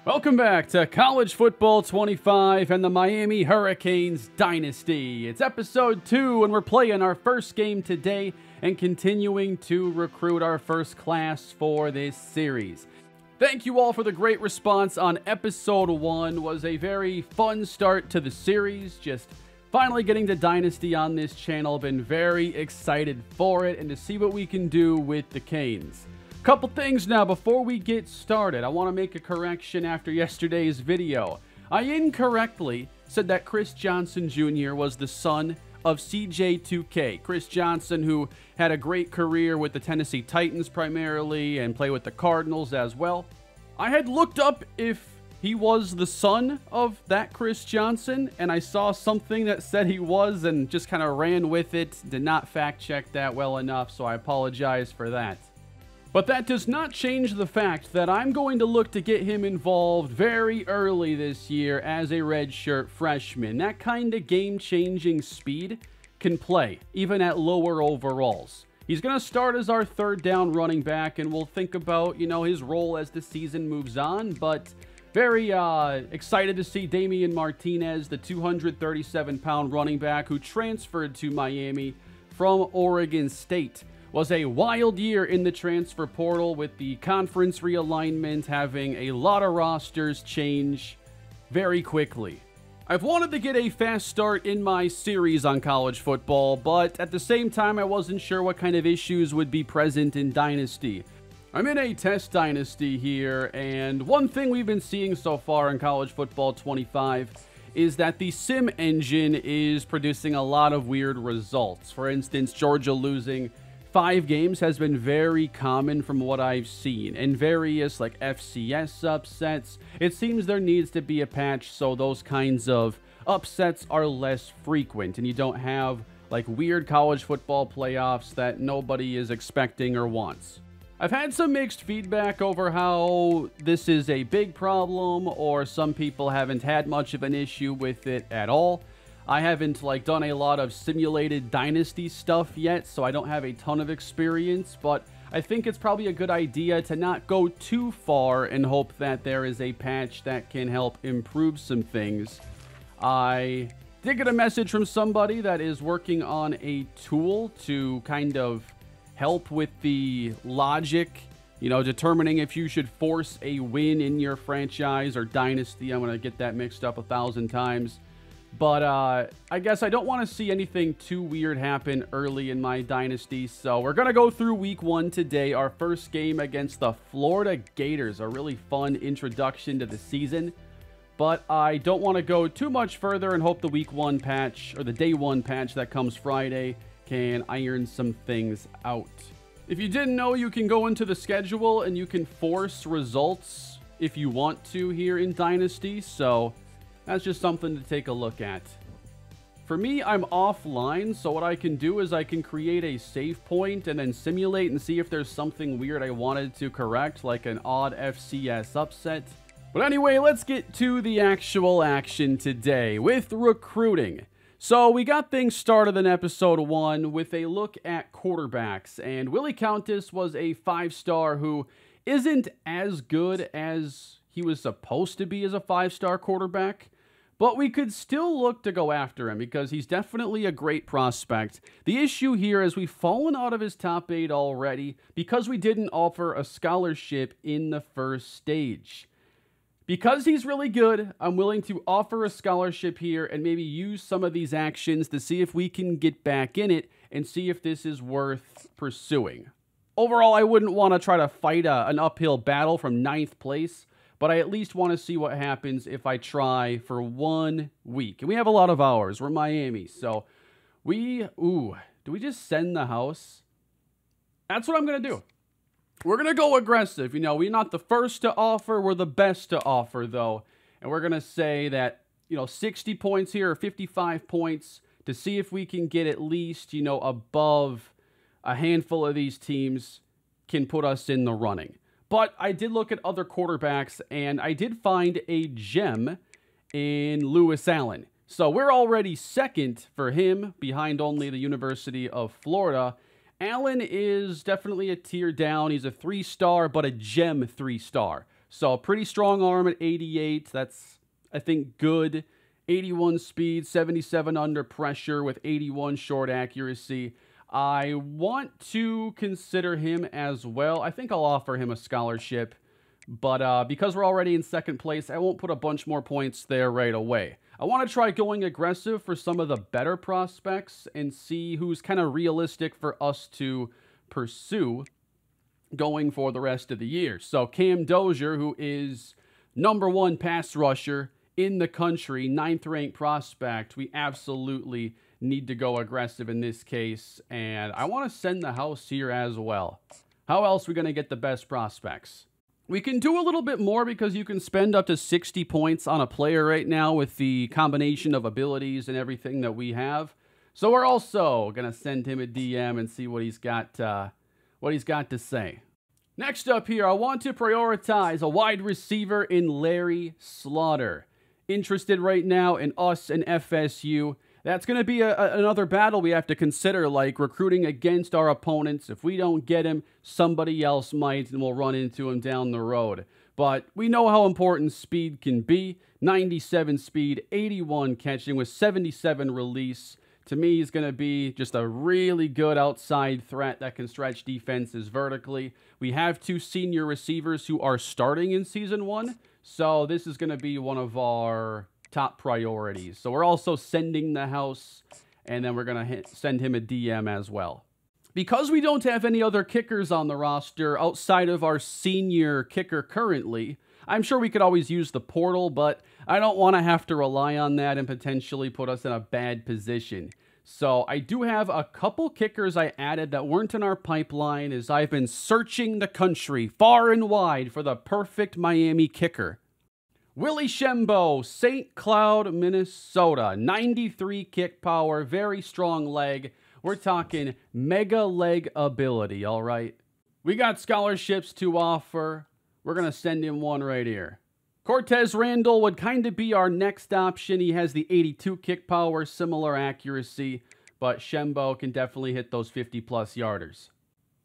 Welcome back to College Football 25 and the Miami Hurricanes Dynasty. It's episode 2 and we're playing our first game today and continuing to recruit our first class for this series. Thank you all for the great response on episode 1. Was a very fun start to the series. Just finally getting to Dynasty on this channel. Been very excited for it and to see what we can do with the Canes. Couple things now before we get started. I want to make a correction after yesterday's video. I incorrectly said that Chris Johnson Jr. was the son of CJ2K. Chris Johnson, who had a great career with the Tennessee Titans primarily and played with the Cardinals as well. I had looked up if he was the son of that Chris Johnson, and I saw something that said he was and just kind of ran with it. Did not fact check that well enough, so I apologize for that. But that does not change the fact that I'm going to look to get him involved very early this year as a redshirt freshman. That kind of game-changing speed can play, even at lower overalls. He's going to start as our third down running back, and we'll think about, his role as the season moves on. But very excited to see Damien Martinez, the 237-pound running back who transferred to Miami from Oregon State. Was a wild year in the transfer portal with the conference realignment having a lot of rosters change very quickly. I've wanted to get a fast start in my series on college football, but at the same time I wasn't sure what kind of issues would be present in Dynasty. I'm in a test dynasty here, and one thing we've been seeing so far in College Football 25 is that the sim engine is producing a lot of weird results. For instance, Georgia losing 5 games has been very common from what I've seen, and various FCS upsets. It seems there needs to be a patch so those kinds of upsets are less frequent and you don't have weird college football playoffs that nobody is expecting or wants. I've had some mixed feedback over how this is a big problem, or some people haven't had much of an issue with it at all. I haven't done a lot of simulated Dynasty stuff yet, so I don't have a ton of experience, but I think it's probably a good idea to not go too far and hope that there is a patch that can help improve some things. I did get a message from somebody that is working on a tool to kind of help with the logic, determining if you should force a win in your franchise or Dynasty. I'm going to get that mixed up 1,000 times. But I guess I don't want to see anything too weird happen early in my Dynasty. So we're going to go through week 1 today. Our first game against the Florida Gators. A really fun introduction to the season. But I don't want to go too much further and hope the week 1 patch, or the day 1 patch that comes Friday, can iron some things out. If you didn't know, you can go into the schedule and you can force results if you want to here in Dynasty. So that's just something to take a look at. For me, I'm offline, so what I can do is I can create a save point and then simulate and see if there's something weird I wanted to correct, like an odd FCS upset. But anyway, let's get to the actual action today with recruiting. So we got things started in episode 1 with a look at quarterbacks, and Willie Countess was a 5-star who isn't as good as he was supposed to be as a 5-star quarterback. But we could still look to go after him because he's definitely a great prospect. The issue here is we've fallen out of his top 8 already because we didn't offer a scholarship in the first stage. Because he's really good, I'm willing to offer a scholarship here and maybe use some of these actions to see if we can get back in it and see if this is worth pursuing. Overall, I wouldn't want to try to fight an uphill battle from 9th place. But I at least want to see what happens if I try for 1 week. And we have a lot of hours. We're Miami. So do we just send the house? That's what I'm going to do. We're going to go aggressive. We're not the first to offer. We're the best to offer, though. And we're going to say that, 60 points here or 55 points to see if we can get at least, above a handful of these teams can put us in the running. But I did look at other quarterbacks, and I did find a gem in Lewis Allen. So we're already second for him, behind only the University of Florida. Allen is definitely a tier down. He's a 3-star, but a gem 3-star. So pretty strong arm at 88. That's, I think, good. 81 speed, 77 under pressure with 81 short accuracy. I want to consider him as well. I think I'll offer him a scholarship. But because we're already in second place, I won't put a bunch more points there right away. I want to try going aggressive for some of the better prospects and see who's kind of realistic for us to pursue going for the rest of the year. So Cam Dozier, who is #1 pass rusher in the country, 9th ranked prospect, we absolutely need to go aggressive in this case. And I want to send the house here as well. How else are we going to get the best prospects? We can do a little bit more because you can spend up to 60 points on a player right now with the combination of abilities and everything that we have. So we're also going to send him a DM and see what he's got to say. Next up here, I want to prioritize a wide receiver in Larry Slaughter. Interested right now in us and FSU. That's going to be another battle we have to consider, like recruiting against our opponents. If we don't get him, somebody else might, and we'll run into him down the road. But we know how important speed can be. 97 speed, 81 catching with 77 release. To me, he's going to be just a really good outside threat that can stretch defenses vertically. We have 2 senior receivers who are starting in Season 1, so this is going to be one of our top priorities. So we're also sending the house, and then we're going to send him a DM as well. Because we don't have any other kickers on the roster outside of our senior kicker currently, I'm sure we could always use the portal, but I don't want to have to rely on that and potentially put us in a bad position. So I do have a couple kickers I added that weren't in our pipeline as I've been searching the country far and wide for the perfect Miami kicker. Willie Shembo, St. Cloud, Minnesota. 93 kick power, very strong leg. We're talking mega leg ability, all right? We got scholarships to offer. We're going to send him one right here. Cortez Randall would kind of be our next option. He has the 82 kick power, similar accuracy, but Shembo can definitely hit those 50-plus yarders.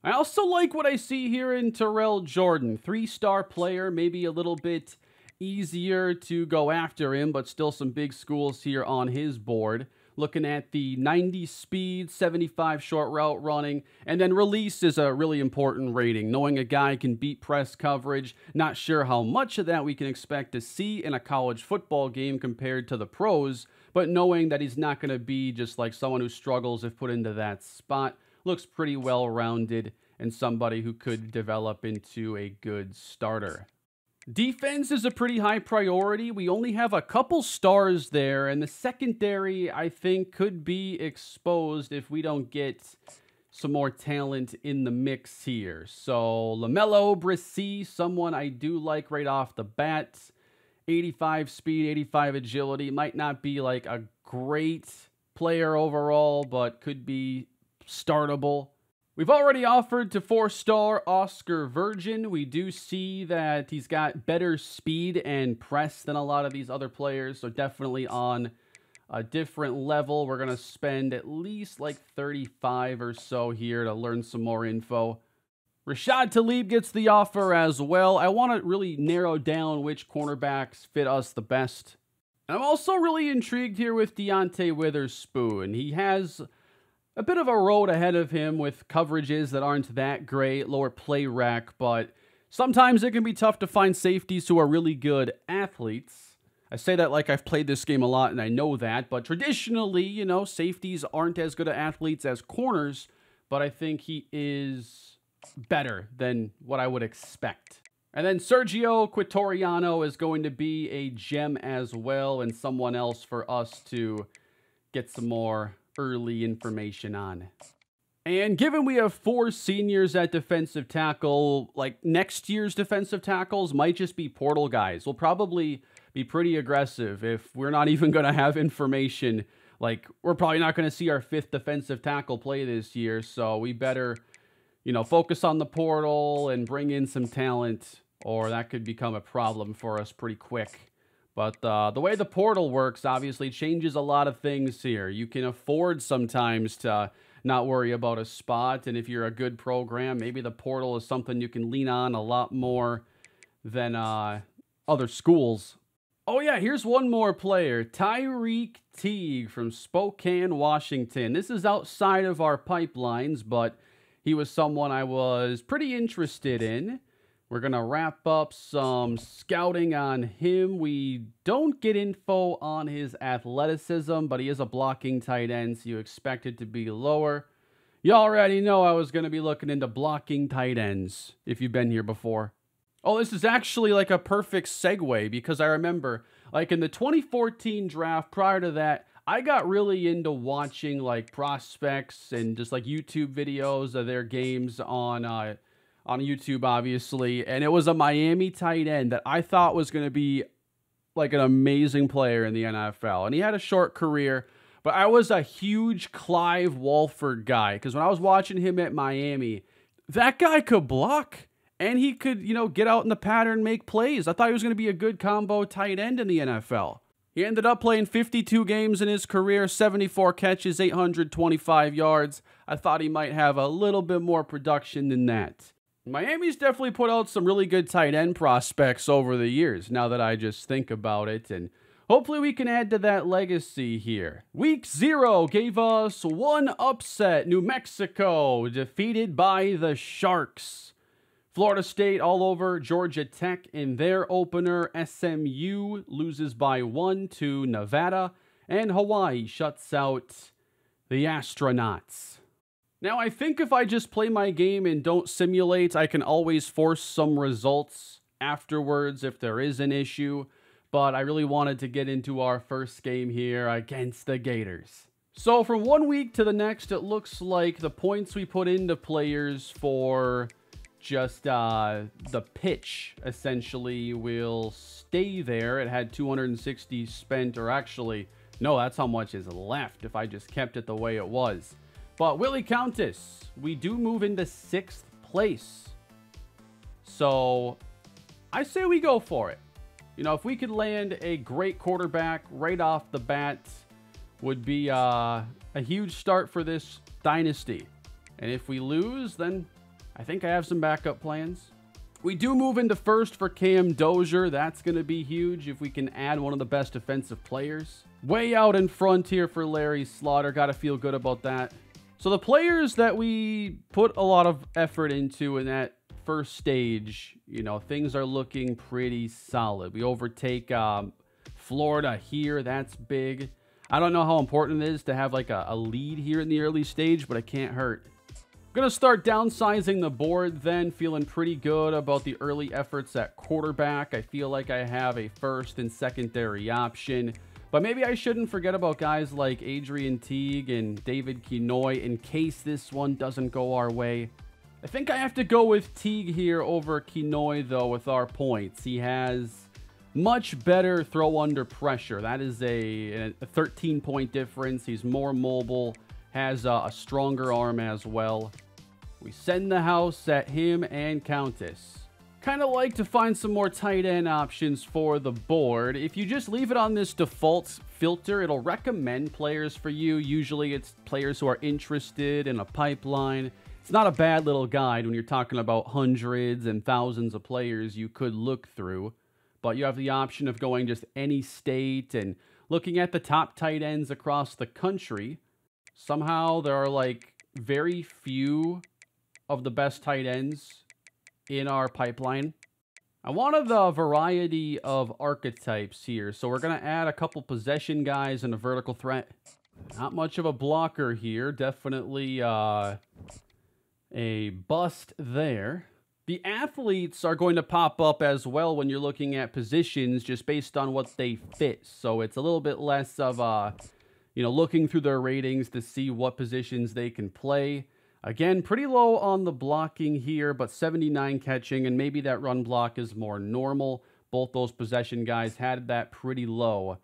I also like what I see here in Terrell Jordan. 3-star player, maybe a little bit easier to go after him, but still some big schools here on his board. Looking at the 90 speed, 75 short route running, and then release is a really important rating. Knowing a guy can beat press coverage, not sure how much of that we can expect to see in a college football game compared to the pros, but knowing that he's not going to be just like someone who struggles if put into that spot, looks pretty well-rounded and somebody who could develop into a good starter. Defense is a pretty high priority. We only have a couple stars there, and the secondary, I think, could be exposed if we don't get some more talent in the mix here. So, LaMelo Brissy, someone I do like right off the bat. 85 speed, 85 agility. Might not be like a great player overall, but could be startable. We've already offered to 4-star Oscar Virgin. We do see that he's got better speed and press than a lot of these other players, so definitely on a different level. We're going to spend at least like 35 or so here to learn some more info. Rashad Tlaib gets the offer as well. I want to really narrow down which cornerbacks fit us the best. And I'm also really intrigued here with Deontay Witherspoon. He has a bit of a road ahead of him with coverages that aren't that great, lower play rec, but sometimes it can be tough to find safeties who are really good athletes. I say that like I've played this game a lot and I know that, but traditionally, you know, safeties aren't as good at athletes as corners, but I think he is better than what I would expect. And then Sergio Quitoriano is going to be a gem as well and someone else for us to get some more early information on. And given we have 4 seniors at defensive tackle, like next year's defensive tackles might just be portal guys. We'll probably be pretty aggressive if we're not even going to have information. Like, we're probably not going to see our 5th defensive tackle play this year, so we better, you know, focus on the portal and bring in some talent, or that could become a problem for us pretty quick. But the way the portal works obviously changes a lot of things here. You can afford sometimes to not worry about a spot, and if you're a good program, maybe the portal is something you can lean on a lot more than other schools. Oh yeah, here's one more player, Tyreek Teague from Spokane, Washington. This is outside of our pipelines, but he was someone I was pretty interested in. We're going to wrap up some scouting on him. We don't get info on his athleticism, but he is a blocking tight end, so you expect it to be lower. You already know I was going to be looking into blocking tight ends if you've been here before. Oh, this is actually like a perfect segue because I remember, like in the 2014 draft, prior to that, I got really into watching like prospects and just like YouTube videos of their games on YouTube, obviously. And it was a Miami tight end that I thought was going to be like an amazing player in the NFL. And he had a short career, but I was a huge Clive Walford guy because when I was watching him at Miami, that guy could block. And he could, you know, get out in the pattern, make plays. I thought he was going to be a good combo tight end in the NFL. He ended up playing 52 games in his career, 74 catches, 825 yards. I thought he might have a little bit more production than that. Miami's definitely put out some really good tight end prospects over the years, now that I just think about it. And hopefully we can add to that legacy here. Week 0 gave us one upset. New Mexico defeated by the Sharks. Florida State all over Georgia Tech in their opener. SMU loses by 1 to Nevada. And Hawaii shuts out the Astronauts. Now, I think if I just play my game and don't simulate, I can always force some results afterwards if there is an issue. But I really wanted to get into our first game here against the Gators. So from one week to the next, it looks like the points we put into players for just the pitch essentially will stay there. It had 260 spent, or actually, no, that's how much is left if I just kept it the way it was. But Willie Countess, we do move into 6th place. So I say we go for it. You know, if we could land a great quarterback right off the bat, would be a huge start for this dynasty. And if we lose, then I think I have some backup plans. We do move into 1st for Cam Dozier. That's going to be huge if we can add one of the best defensive players. Way out in front here for Larry Slaughter. Got to feel good about that. So the players that we put a lot of effort into in that first stage, you know, things are looking pretty solid. We overtake Florida here. That's big. I don't know how important it is to have like a lead here in the early stage, but it can't hurt. Going to start downsizing the board then, feeling pretty good about the early efforts at quarterback. I feel like I have a first and secondary option, but maybe I shouldn't forget about guys like Adrian Teague and David Kinoy in case this one doesn't go our way. I think I have to go with Teague here over Kinoy, though, with our points. He has much better throw under pressure. That is a 13-point difference. He's more mobile. Has a stronger arm as well. We send the house at him and Countess. Kind of like to find some more tight end options for the board. If you just leave it on this default filter, it'll recommend players for you. Usually it's players who are interested in a pipeline. It's not a bad little guide when you're talking about hundreds and thousands of players you could look through. But you have the option of going just any state and looking at the top tight ends across the country. Somehow there are like very few of the best tight ends in our pipeline. I wanted the variety of archetypes here, so we're going to add a couple possession guys and a vertical threat. Not much of a blocker here. Definitely a bust there. The athletes are going to pop up as well when you're looking at positions just based on what they fit. So it's a little bit less of a, you know, looking through their ratings to see what positions they can play. Again, pretty low on the blocking here, but 79 catching, and maybe that run block is more normal. Both those possession guys had that pretty low.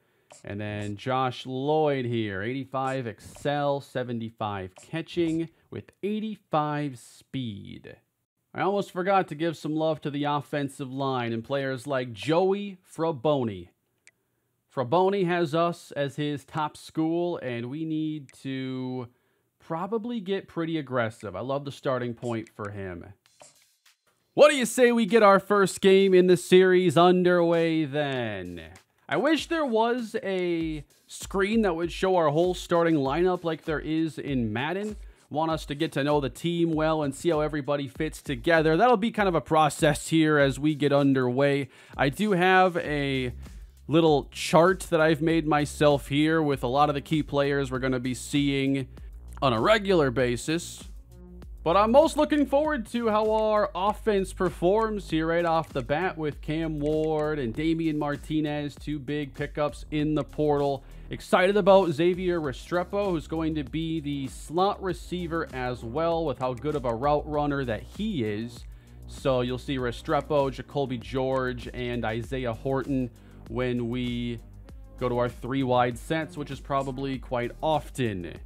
And then Josh Lloyd here, 85 excel, 75 catching with 85 speed. I almost forgot to give some love to the offensive line and players like Joey Fraboni. Fraboni has us as his top school, and we need to probably get pretty aggressive. I love the starting point for him. What do you say we get our first game in the series underway then? I wish there was a screen that would show our whole starting lineup like there is in Madden. Want us to get to know the team well and see how everybody fits together. That'll be kind of a process here as we get underway. I do have a little chart that I've made myself here with a lot of the key players we're going to be seeing on a regular basis. But I'm most looking forward to how our offense performs here right off the bat with Cam Ward and Damian Martinez, two big pickups in the portal. Excited about Xavier Restrepo, who's going to be the slot receiver as well with how good of a route runner that he is. So you'll see Restrepo, Jacoby George, and Isaiah Horton when we go to our 3 wide sets, which is probably quite often.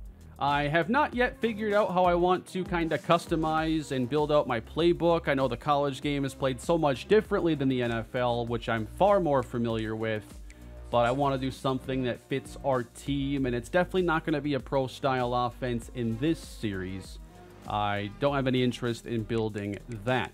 I have not yet figured out how I want to kind of customize and build out my playbook. I know the college game is played so much differently than the NFL, which I'm far more familiar with, but I want to do something that fits our team, and it's definitely not going to be a pro-style offense in this series. I don't have any interest in building that.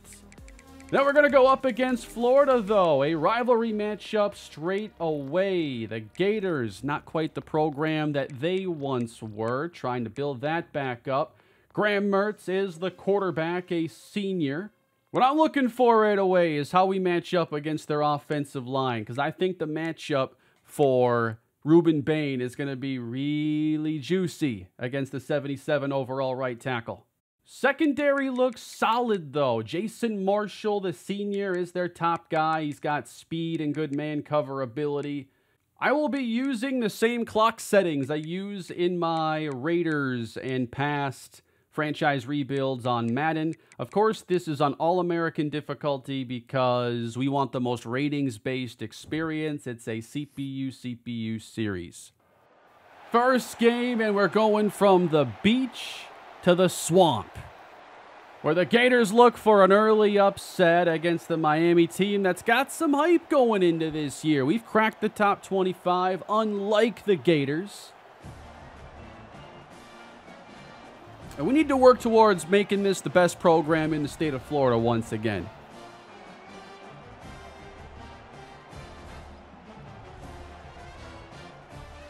Now we're going to go up against Florida, though. A rivalry matchup straight away. The Gators, not quite the program that they once were. Trying to build that back up. Graham Mertz is the quarterback, a senior. What I'm looking for right away is how we match up against their offensive line, because I think the matchup for Ruben Bain is going to be really juicy against the 77 overall right tackle. Secondary looks solid, though. Jason Marshall, the senior, is their top guy. He's got speed and good man cover ability. I will be using the same clock settings I use in my Raiders and past franchise rebuilds on Madden. Of course, this is on All-American difficulty because we want the most ratings-based experience. It's a CPU series. First game, and we're going from the beach to the swamp, where the Gators look for an early upset against the Miami team that's got some hype going into this year. We've cracked the top 25, unlike the Gators. And we need to work towards making this the best program in the state of Florida once again.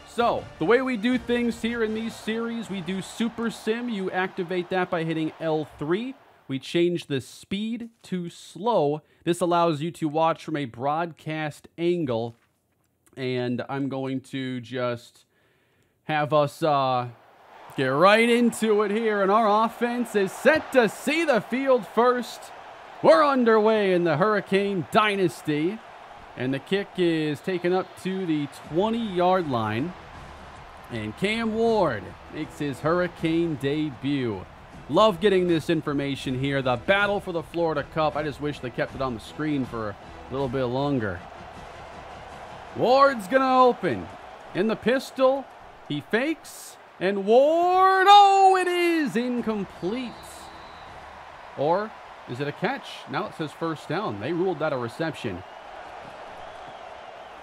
So, the way we do things here in these series, we do Super Sim. You activate that by hitting L3. We change the speed to slow. This allows you to watch from a broadcast angle. And I'm going to just have us get right into it here. And our offense is set to see the field first. We're underway in the Hurricane Dynasty. And the kick is taken up to the 20-yard line. And Cam Ward makes his Hurricane debut. Love getting this information here. The battle for the Florida Cup. I just wish they kept it on the screen for a little bit longer. Ward's going to open. In the pistol, he fakes. And Ward, oh, it is incomplete. Or is it a catch? Now it says first down. They ruled that a reception.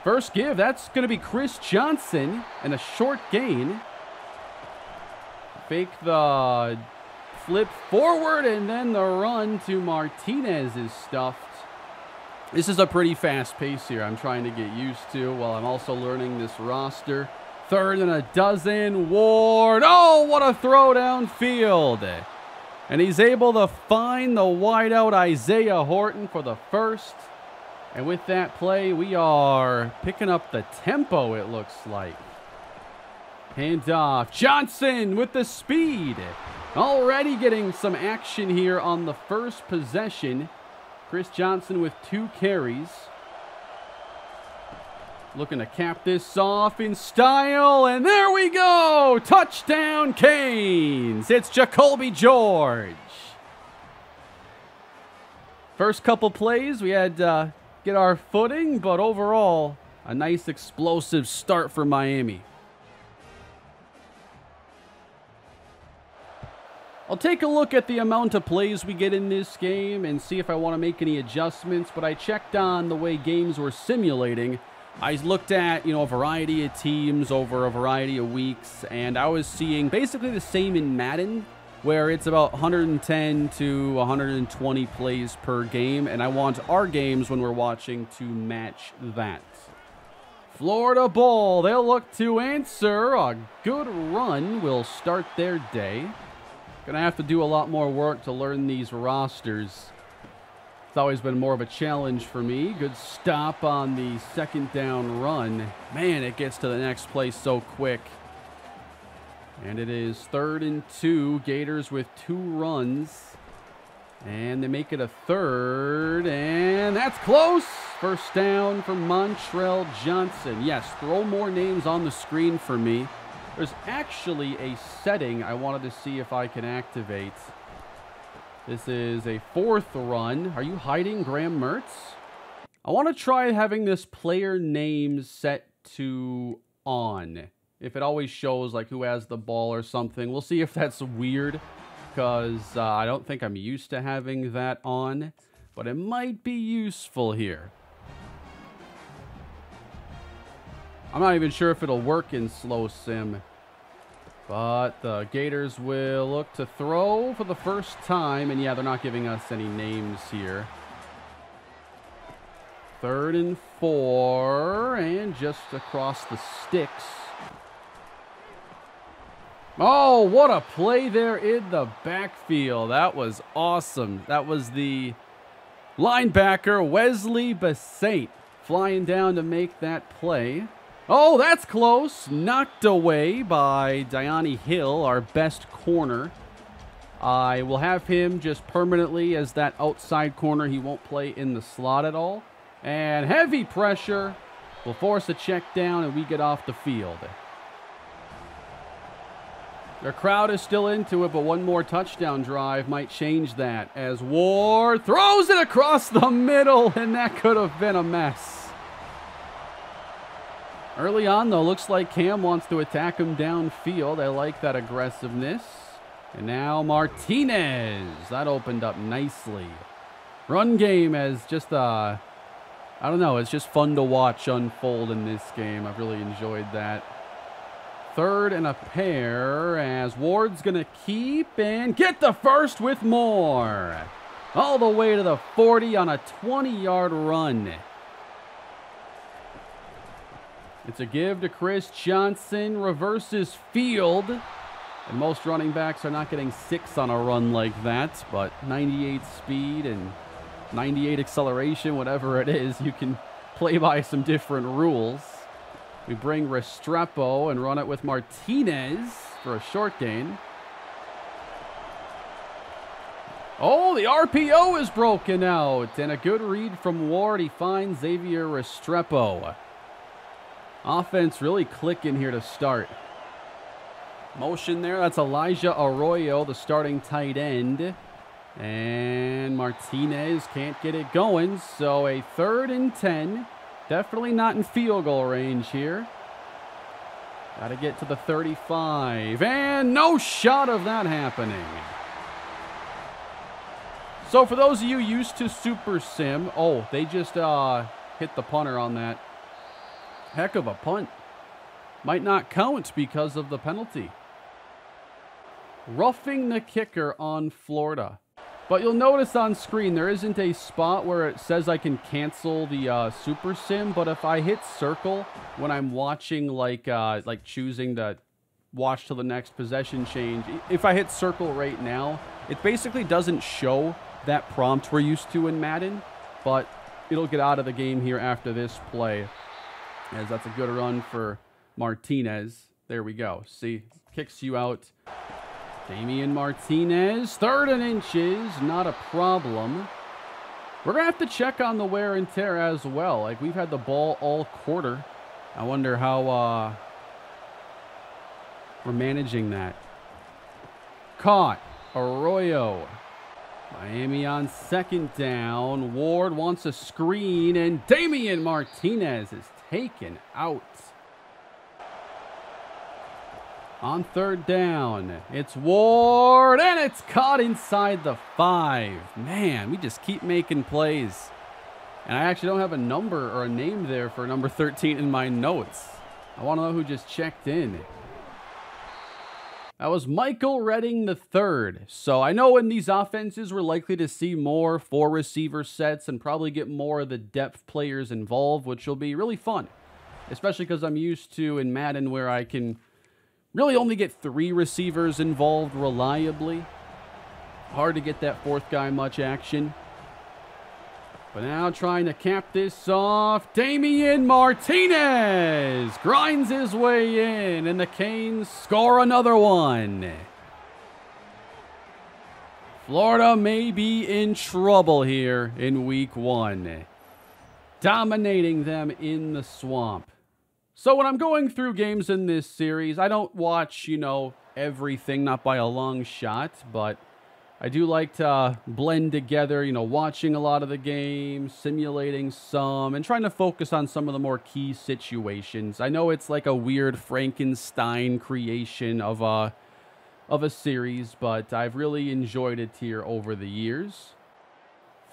First give, that's going to be Chris Johnson, and a short gain. Fake the flip forward, and then the run to Martinez is stuffed. This is a pretty fast pace here I'm trying to get used to while I'm also learning this roster. 3rd and a dozen. Ward, oh, what a throw downfield. And he's able to find the wideout Isaiah Horton for the first. And with that play, we are picking up the tempo, it looks like. Handoff. Johnson with the speed. Already getting some action here on the first possession. Chris Johnson with 2 carries. Looking to cap this off in style. And there we go. Touchdown, Canes. It's Jacoby George. First couple plays, we had get our footing, but overall, a nice explosive start for Miami. I'll take a look at the amount of plays we get in this game and see if I want to make any adjustments, but I checked on the way games were simulating. I looked at, a variety of teams over a variety of weeks, and I was seeing basically the same in Madden where it's about 110 to 120 plays per game, and I want our games when we're watching to match that. Florida ball. They'll look to answer. A good run will start their day. Gonna have to do a lot more work to learn these rosters. It's always been more of a challenge for me. Good stop on the second down run. Man, it gets to the next play so quick. And it is 3rd and 2. Gators with 2 runs. And they make it a 3rd. And that's close. First down for Montrell Johnson. Yes, throw more names on the screen for me. There's actually a setting I wanted to see if I can activate. This is a 4th run. Are you hiding, Graham Mertz? I want to try having this player name set to on. If it always shows like who has the ball or something. We'll see if that's weird, because I don't think I'm used to having that on. But it might be useful here. I'm not even sure if it'll work in slow sim. But the Gators will look to throw for the first time. And yeah, they're not giving us any names here. 3rd and 4. And just across the sticks. Oh, what a play there in the backfield. That was awesome. That was the linebacker, Wesley Bassett, flying down to make that play. Oh, that's close. Knocked away by Diani Hill, our best corner. I will have him just permanently as that outside corner. He won't play in the slot at all. And heavy pressure will force a check down, and we get off the field. Their crowd is still into it, but one more touchdown drive might change that as Ward throws it across the middle, and that could have been a mess. Early on, though, looks like Cam wants to attack him downfield. I like that aggressiveness. And now Martinez. That opened up nicely. Run game as just, I don't know, it's just fun to watch unfold in this game. I've really enjoyed that. 3rd and a pair as Ward's going to keep and get the first with more. All the way to the 40 on a 20-yard run. It's a give to Chris Johnson. Reverses field. And most running backs are not getting 6 on a run like that. But 98 speed and 98 acceleration, whatever it is, you can play by some different rules. We bring Restrepo and run it with Martinez for a short gain. Oh, the RPO is broken out. And a good read from Ward. He finds Xavier Restrepo. Offense really clicking here to start. Motion there. That's Elijah Arroyo, the starting tight end. And Martinez can't get it going. So a 3rd and 10. Definitely not in field goal range here. Got to get to the 35. And no shot of that happening. So for those of you used to Super Sim, oh, they just hit the punter on that. Heck of a punt. Might not count because of the penalty. Roughing the kicker on Florida. But you'll notice on screen there isn't a spot where it says I can cancel the Super Sim. But if I hit circle when I'm watching, like choosing to watch till the next possession change, if I hit circle right now, it basically doesn't show that prompt we're used to in Madden. But it'll get out of the game here after this play, as that's a good run for Martinez. There we go. See, kicks you out. Damian Martinez, 3rd and inches, not a problem. We're going to have to check on the wear and tear as well. Like, we've had the ball all quarter. I wonder how we're managing that. Caught. Arroyo. Miami on 2nd down. Ward wants a screen, and Damian Martinez is taken out. On 3rd down, it's Ward, and it's caught inside the 5. Man, we just keep making plays. And I actually don't have a number or a name there for number 13 in my notes. I want to know who just checked in. That was Michael Redding III. So I know in these offenses, we're likely to see more 4-receiver sets and probably get more of the depth players involved, which will be really fun. Especially because I'm used to in Madden where I can really only get 3 receivers involved reliably. Hard to get that 4th guy much action. But now trying to cap this off, Damian Martinez grinds his way in, and the Canes score another one. Florida may be in trouble here in week 1. Dominating them in the swamp. So when I'm going through games in this series, I don't watch, everything, not by a long shot, but I do like to blend together, watching a lot of the games, simulating some, and trying to focus on some of the more key situations. I know it's like a weird Frankenstein creation of a series, but I've really enjoyed it here over the years.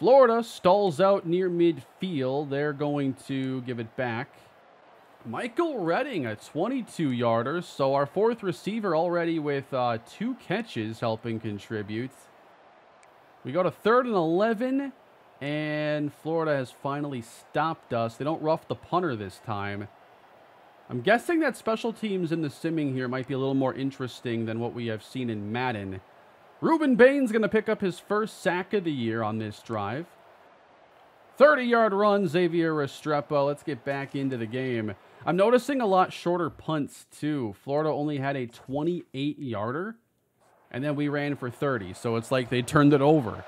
Florida stalls out near midfield. They're going to give it back. Michael Redding, a 22-yarder, so our 4th receiver already with 2 catches helping contribute. We go to 3rd and 11, and Florida has finally stopped us. They don't rough the punter this time. I'm guessing that special teams in the simming here might be a little more interesting than what we have seen in Madden. Ruben Bain's going to pick up his first sack of the year on this drive. 30-yard run, Xavier Restrepo. Let's get back into the game. I'm noticing a lot shorter punts, too. Florida only had a 28-yarder. And then we ran for 30, so it's like they turned it over.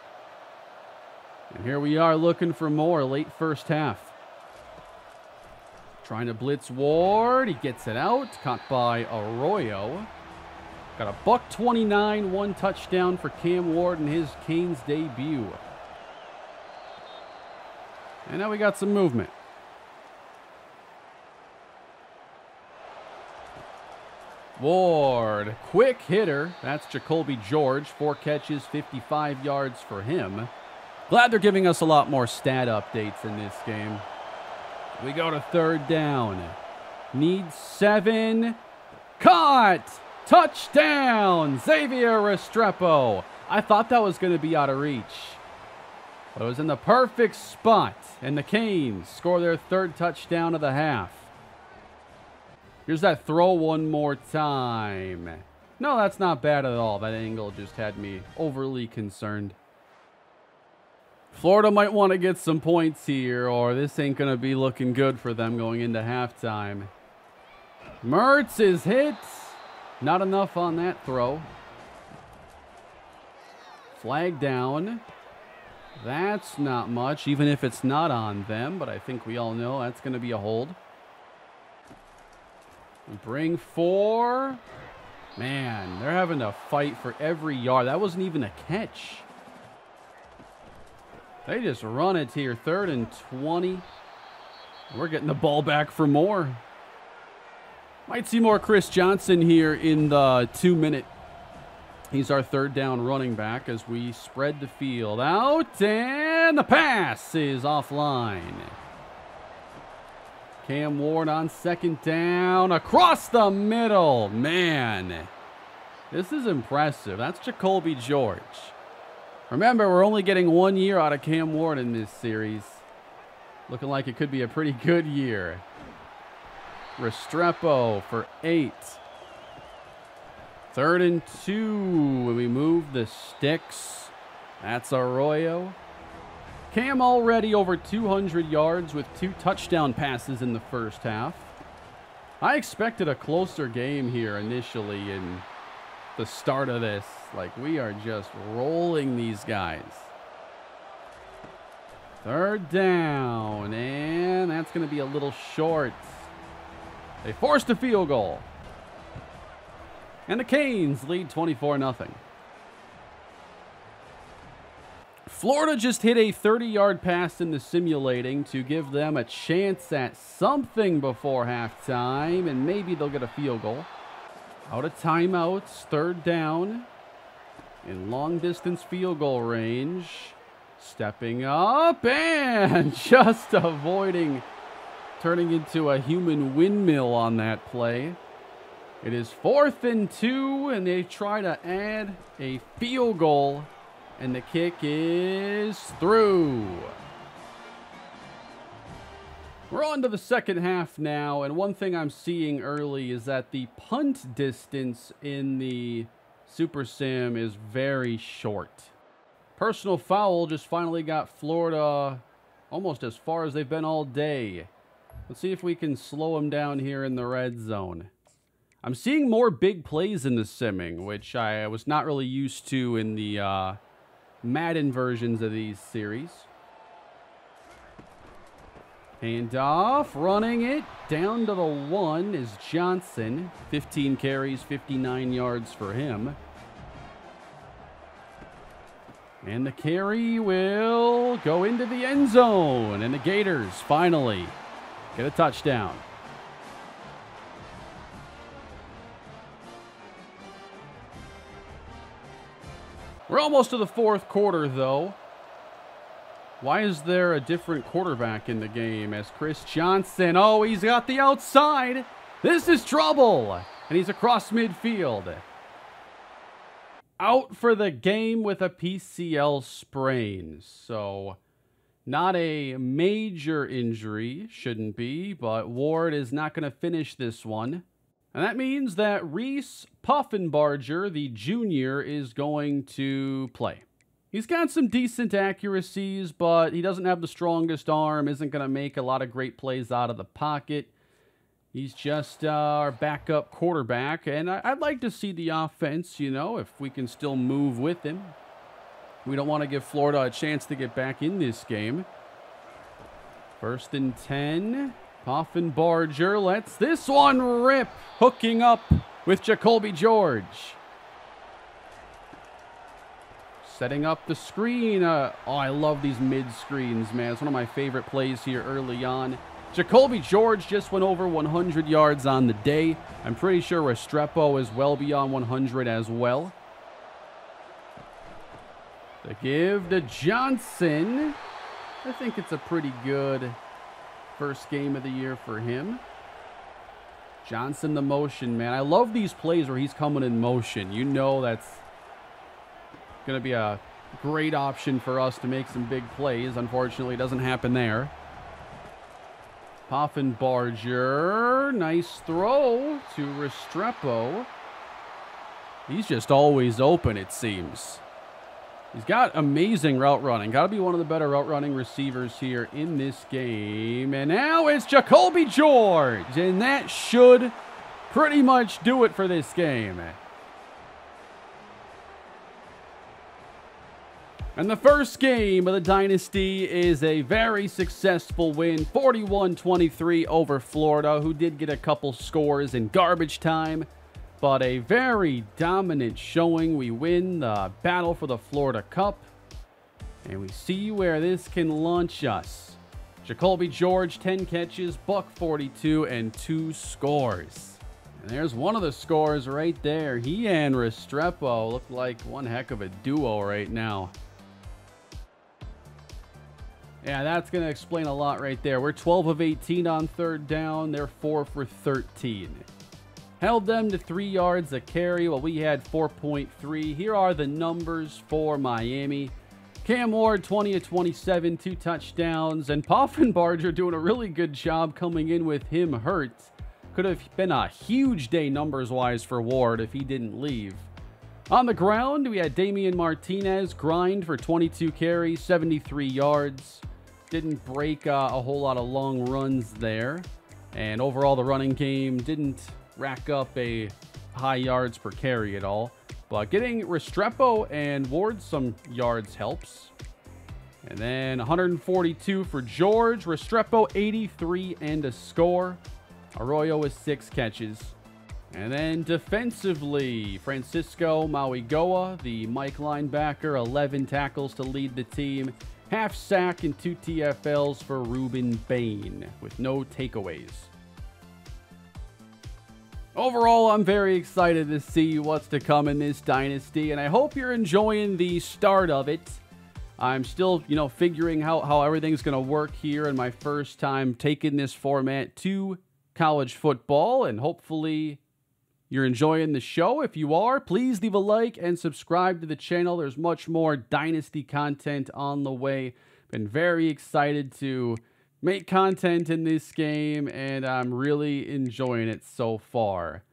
And here we are looking for more late first half. Trying to blitz Ward. He gets it out. Caught by Arroyo. Got a $129, 1 touchdown for Cam Ward in his Canes debut. And now we got some movement. Ward, quick hitter. That's Jacoby George. 4 catches, 55 yards for him. Glad they're giving us a lot more stat updates in this game. We go to 3rd down. Need 7. Caught! Touchdown! Xavier Restrepo. I thought that was going to be out of reach. But it was in the perfect spot. And the Canes score their 3rd touchdown of the half. Here's that throw one more time. No, that's not bad at all. That angle just had me overly concerned. Florida might want to get some points here, or this ain't going to be looking good for them going into halftime. Mertz is hit. Not enough on that throw. Flag down. That's not much, even if it's not on them, but I think we all know that's going to be a hold. We bring 4. Man, they're having to fight for every yard. That wasn't even a catch. They just run it here. 3rd and 20. We're getting the ball back for more. Might see more Chris Johnson here in the 2-minute. He's our 3rd down running back as we spread the field out. And the pass is offline. Cam Ward on 2nd down. Across the middle. Man, this is impressive. That's Jacoby George. Remember, we're only getting 1 year out of Cam Ward in this series. Looking like it could be a pretty good year. Restrepo for 8. 3rd and 2. When we move the sticks, that's Arroyo. Cam already over 200 yards with 2 touchdown passes in the first half. I expected a closer game here initially in the start of this. Like, we are just rolling these guys. 3rd down, and that's going to be a little short. They forced a field goal. And the Canes lead 24-0. Florida just hit a 30-yard pass in the simulating to give them a chance at something before halftime, and maybe they'll get a field goal. Out of timeouts, 3rd down. In long-distance field goal range. Stepping up and just avoiding turning into a human windmill on that play. It is 4th and 2, and they try to add a field goal, and the kick is through. We're on to the second half now, and one thing I'm seeing early is that the punt distance in the Super Sim is very short. Personal foul just finally got Florida almost as far as they've been all day. Let's see if we can slow them down here in the red zone. I'm seeing more big plays in the simming, which I was not really used to in the Madden versions of these series. Handoff, running it down to the 1 is Johnson. 15 carries, 59 yards for him. And the carry will go into the end zone. And the Gators finally get a touchdown. We're almost to the fourth quarter, though. Why is there a different quarterback in the game as Chris Johnson? Oh, he's got the outside. This is trouble. And he's across midfield. Out for the game with a PCL sprain. So, not a major injury. Shouldn't be. But Ward is not going to finish this one. And that means that Reese Puffenbarger, the junior, is going to play. He's got some decent accuracies, but he doesn't have the strongest arm, isn't going to make a lot of great plays out of the pocket. He's just our backup quarterback, and I'd like to see the offense, you know, if we can still move with him. We don't want to give Florida a chance to get back in this game. 1st and 10. Puffenbarger lets this one rip, hooking up with Jacoby George. Setting up the screen. Oh, I love these mid-screens, man. It's one of my favorite plays here early on. Jacoby George just went over 100 yards on the day. I'm pretty sure Restrepo is well beyond 100 as well. The give to Johnson. I think it's a pretty good first game of the year for him. Johnson the motion, man. I love these plays where he's coming in motion. You know that's going to be a great option for us to make some big plays. Unfortunately, it doesn't happen there. Puffenbarger. Nice throw to Restrepo. He's just always open, it seems. He's got amazing route running. Got to be one of the better route running receivers here in this game. And now it's Jacoby George. And that should pretty much do it for this game. And the first game of the Dynasty is a very successful win. 41-23 over Florida, who did get a couple scores in garbage time. But a very dominant showing. We win the battle for the Florida Cup. And we see where this can launch us. Jacoby George, 10 catches, $142, and 2 scores. And there's one of the scores right there. He and Restrepo look like one heck of a duo right now. Yeah, that's going to explain a lot right there. We're 12 of 18 on 3rd down. They're 4 for 13. Held them to 3 yards a carry while we had 4.3. Here are the numbers for Miami. Cam Ward, 20 of 27, 2 touchdowns. And Puffenbarger doing a really good job coming in with him hurt. Could have been a huge day numbers-wise for Ward if he didn't leave. On the ground, we had Damian Martinez grind for 22 carries, 73 yards. Didn't break a whole lot of long runs there. And overall, the running game didn't rack up a high yards per carry at all. But getting Restrepo and Ward some yards helps. And then 142 for George. Restrepo, 83 and a score. Arroyo with 6 catches. And then defensively, Francisco Mauigoa, the Mike linebacker, 11 tackles to lead the team. Half sack and 2 TFLs for Ruben Bain with no takeaways. Overall, I'm very excited to see what's to come in this dynasty, and I hope you're enjoying the start of it. I'm still, figuring how everything's going to work here in my first time taking this format to college football, and hopefully you're enjoying the show. If you are, please leave a like and subscribe to the channel. There's much more Dynasty content on the way. Been very excited to make content in this game, and I'm really enjoying it so far.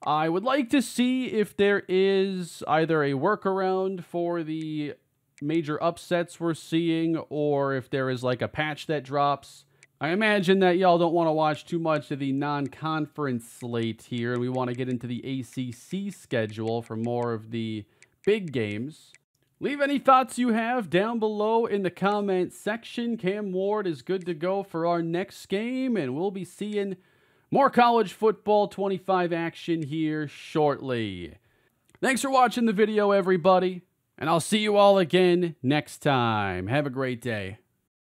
I would like to see if there is either a workaround for the major upsets we're seeing, or if there is like a patch that drops. I imagine that y'all don't want to watch too much of the non-conference slate here, and we want to get into the ACC schedule for more of the big games. Leave any thoughts you have down below in the comment section. Cam Ward is good to go for our next game, and we'll be seeing more college football 25 action here shortly. Thanks for watching the video, everybody, and I'll see you all again next time. Have a great day.